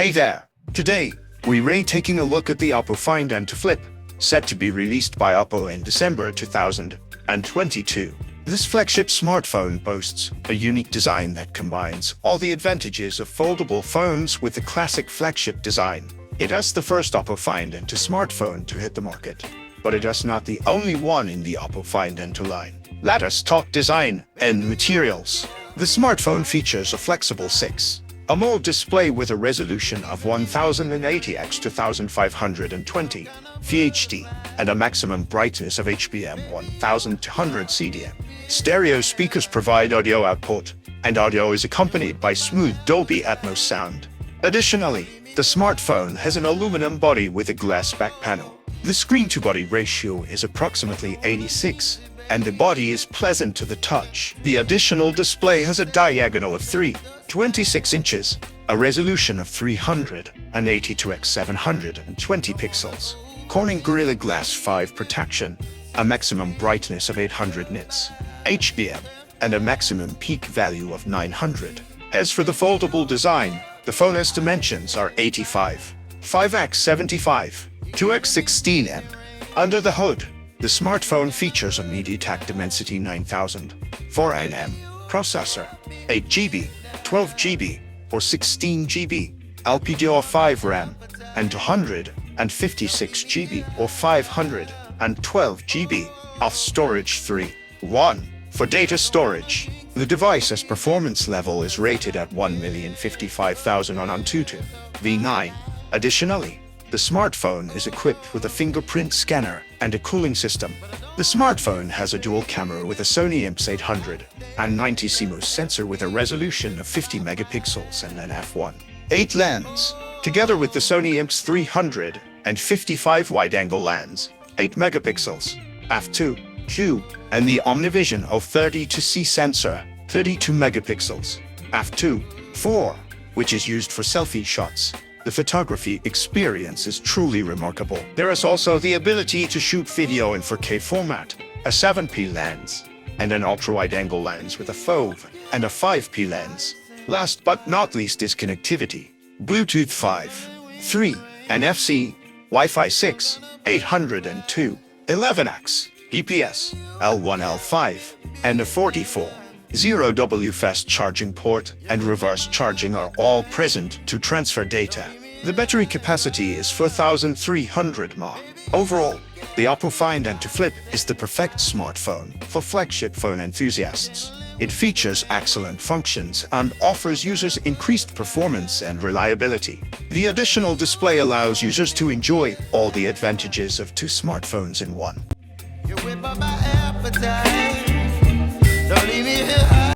Hey there! Today, we're taking a look at the Oppo Find N2 Flip, set to be released by Oppo in December 2022. This flagship smartphone boasts a unique design that combines all the advantages of foldable phones with the classic flagship design. It is the first Oppo Find N2 smartphone to hit the market, but it is not the only one in the Oppo Find N2 line. Let us talk design and materials. The smartphone features a flexible 6-AMOLED display with a resolution of 1080 x 2520 VHD and a maximum brightness of HBM 1200 CDM. Stereo speakers provide audio output, and audio is accompanied by smooth Dolby Atmos sound. Additionally, the smartphone has an aluminum body with a glass back panel. The screen-to-body ratio is approximately 86, and the body is pleasant to the touch. The additional display has a diagonal of 3.26 inches, a resolution of 382 x 720 pixels, Corning Gorilla Glass 5 protection, a maximum brightness of 800 nits, HBM, and a maximum peak value of 900. As for the foldable design, the phone's dimensions are 85, 5x75, 2x16 and under the hood, the smartphone features a MediaTek Dimensity 9000 4nm processor, 8GB, 12GB, or 16GB LPDDR5 RAM, and 256GB or 512GB of storage. 3.1 For data storage, the device's performance level is rated at 1,055,000 on Antutu V9. Additionally, the smartphone is equipped with a fingerprint scanner and a cooling system. The smartphone has a dual camera with a Sony IMX800 and 90 CMOS sensor with a resolution of 50 megapixels and an f1.8 lens, together with the Sony IMX300 and 55 wide-angle lens, 8 megapixels, f2.2, and the OmniVision O32C sensor, 32 megapixels, f2.4, which is used for selfie shots. The photography experience is truly remarkable. There is also the ability to shoot video in 4K format, a 7p lens, and an ultra-wide-angle lens with a FOV and a 5p lens. Last but not least is connectivity. Bluetooth 5.3, NFC, Wi-Fi 6, 802.11x, GPS, L1, L5, and a 44.0W fast charging port and reverse charging are all present to transfer data. The battery capacity is 4,300 mAh. Overall, the Oppo Find N2 Flip is the perfect smartphone for flagship phone enthusiasts. It features excellent functions and offers users increased performance and reliability. The additional display allows users to enjoy all the advantages of two smartphones in one.